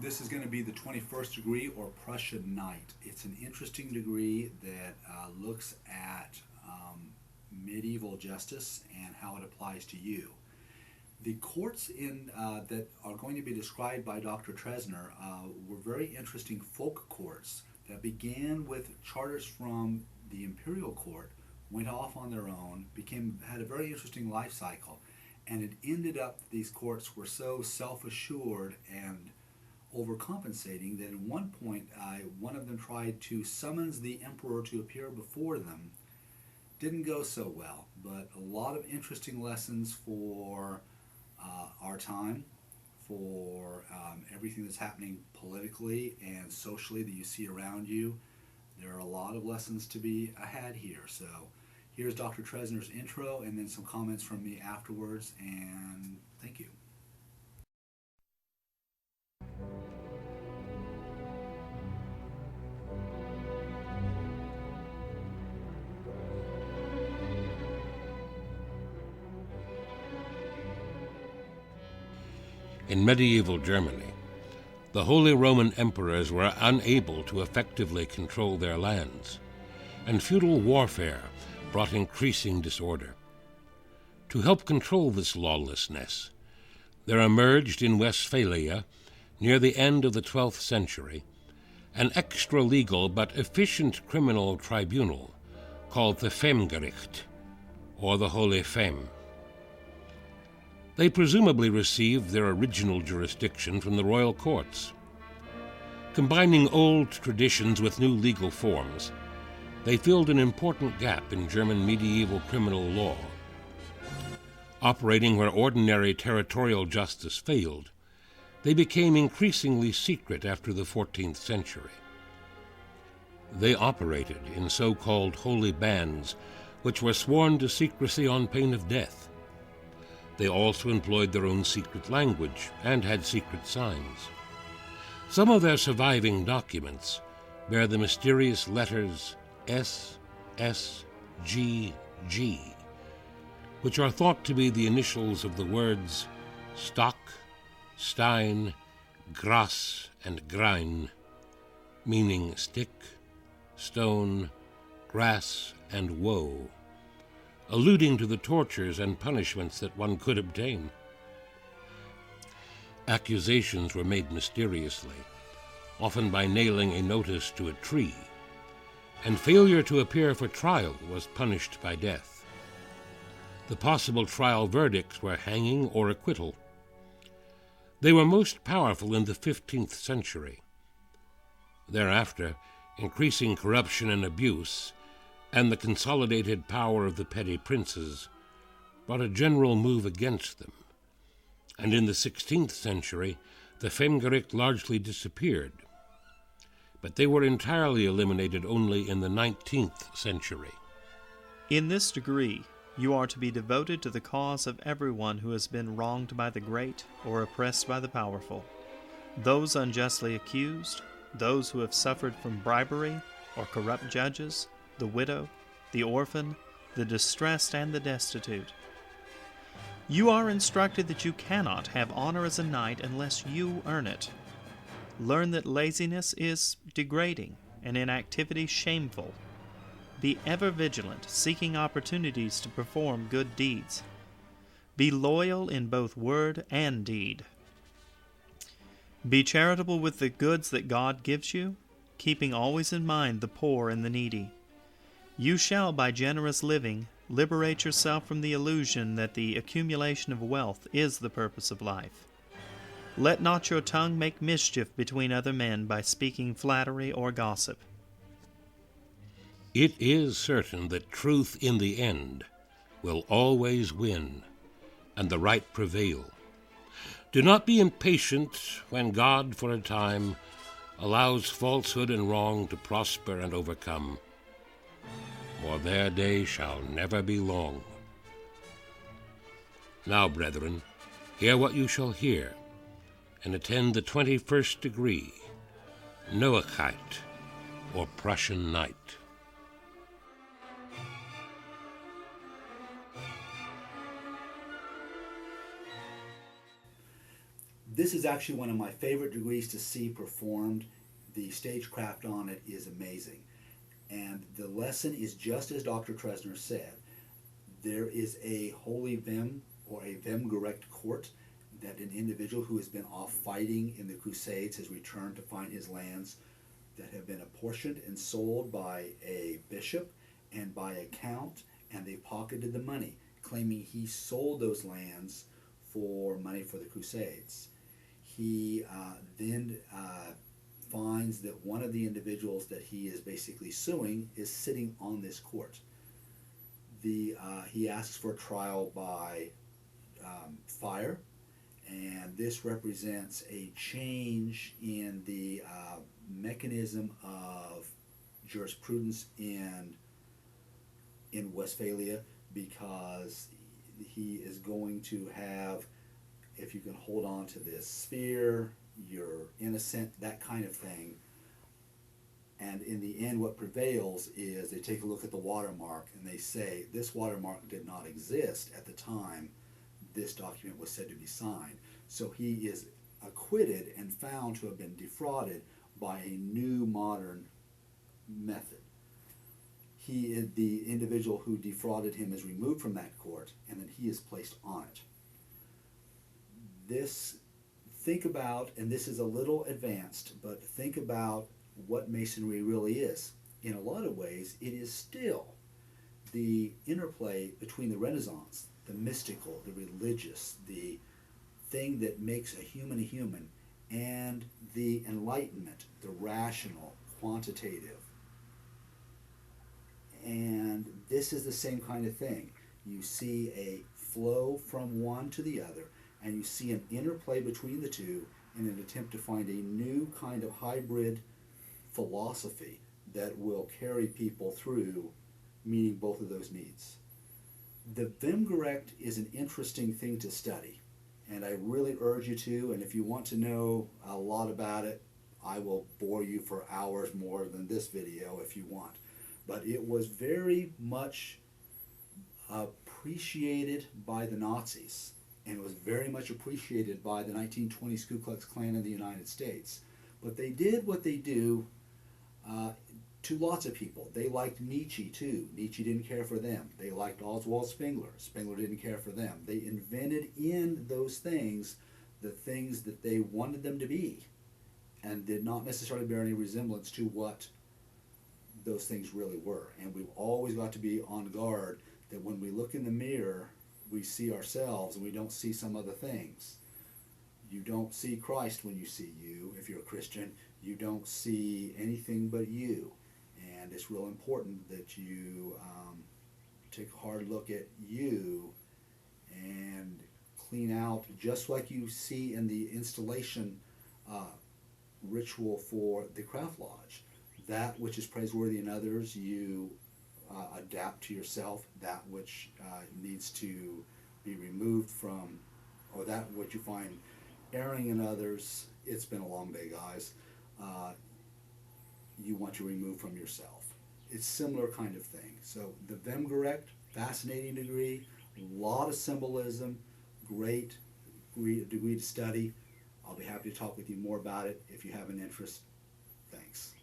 This is going to be the 21st degree, or Prussian Knight. It's an interesting degree that looks at medieval justice and how it applies to you. The courts that are going to be described by Dr. Tresner were very interesting folk courts that began with charters from the imperial court, went off on their own, had a very interesting life cycle, and it ended up these courts were so self-assured and overcompensating that at one point one of them tried to summons the emperor to appear before them. Didn't go so well, but a lot of interesting lessons for our time, for everything that's happening politically and socially that you see around you. There are a lot of lessons to be had here. So here's Dr. Tresner's intro and then some comments from me afterwards, and thank you. In medieval Germany, the Holy Roman Emperors were unable to effectively control their lands, and feudal warfare brought increasing disorder. To help control this lawlessness, there emerged in Westphalia, near the end of the 12th century, an extra-legal but efficient criminal tribunal called the Femgericht, or the Holy Feme. They presumably received their original jurisdiction from the royal courts. Combining old traditions with new legal forms, they filled an important gap in German medieval criminal law. Operating where ordinary territorial justice failed, they became increasingly secret after the 14th century. They operated in so-called holy bands, which were sworn to secrecy on pain of death. They also employed their own secret language and had secret signs. Some of their surviving documents bear the mysterious letters SSGG, which are thought to be the initials of the words Stock, Stein, Gras, and Grein, meaning stick, stone, grass, and woe, alluding to the tortures and punishments that one could obtain. Accusations were made mysteriously, often by nailing a notice to a tree, and failure to appear for trial was punished by death. The possible trial verdicts were hanging or acquittal. They were most powerful in the 15th century. Thereafter, increasing corruption and abuse and the consolidated power of the petty princes brought a general move against them, and in the 16th century the Femgericht largely disappeared, but they were entirely eliminated only in the 19th century. In this degree, you are to be devoted to the cause of everyone who has been wronged by the great or oppressed by the powerful, those unjustly accused, those who have suffered from bribery or corrupt judges, the widow, the orphan, the distressed, and the destitute. You are instructed that you cannot have honor as a knight unless you earn it. Learn that laziness is degrading and inactivity shameful. Be ever vigilant, seeking opportunities to perform good deeds. Be loyal in both word and deed. Be charitable with the goods that God gives you, keeping always in mind the poor and the needy. You shall, by generous living, liberate yourself from the illusion that the accumulation of wealth is the purpose of life. Let not your tongue make mischief between other men by speaking flattery or gossip. It is certain that truth in the end will always win, and the right prevail. Do not be impatient when God, for a time, allows falsehood and wrong to prosper and overcome, for their day shall never be long. Now, brethren, hear what you shall hear, and attend the 21st degree, Noachite, or Prussian Knight. This is actually one of my favorite degrees to see performed. The stagecraft on it is amazing. And the lesson is just as Dr. Tresner said. There is a holy Vim or a Vemgerect court that an individual who has been off fighting in the Crusades has returned to find his lands that have been apportioned and sold by a bishop and by a count, and they pocketed the money, claiming he sold those lands for money for the Crusades. He then finds that one of the individuals that he is basically suing is sitting on this court. He asks for a trial by fire, and this represents a change in the mechanism of jurisprudence in Westphalia, because he is going to have, if you can hold on to this sphere, you're innocent, that kind of thing. And in the end, what prevails is they take a look at the watermark and they say, this watermark did not exist at the time this document was said to be signed. So he is acquitted and found to have been defrauded by a new modern method. The individual who defrauded him is removed from that court, and then he is placed on it. Think about, and this is a little advanced, but think about what Masonry really is. In a lot of ways, it is still the interplay between the Renaissance, the mystical, the religious, the thing that makes a human, and the Enlightenment, the rational, quantitative. And this is the same kind of thing. You see a flow from one to the other, and you see an interplay between the two in an attempt to find a new kind of hybrid philosophy that will carry people through meeting both of those needs. The Vemgerect is an interesting thing to study, and I really urge you to, and if you want to know a lot about it, I will bore you for hours more than this video if you want. But it was very much appreciated by the Nazis, and it was very much appreciated by the 1920s Ku Klux Klan in the United States. But they did what they do to lots of people. They liked Nietzsche too. Nietzsche didn't care for them. They liked Oswald Spengler. Spengler didn't care for them. They invented in those things the things that they wanted them to be, and did not necessarily bear any resemblance to what those things really were. And we've always got to be on guard that when we look in the mirror, we see ourselves and we don't see some other things. You don't see Christ when you see you. If you're a Christian, you don't see anything but you. And it's real important that you take a hard look at you and clean out, just like you see in the installation ritual for the Craft Lodge. That which is praiseworthy in others, you adapt to yourself. That which needs to be removed from, or that which you find erring in others, it's been a long day, guys, you want to remove from yourself. It's similar kind of thing. So the Vemgerect, fascinating degree, a lot of symbolism, great degree to study. I'll be happy to talk with you more about it if you have an interest. Thanks.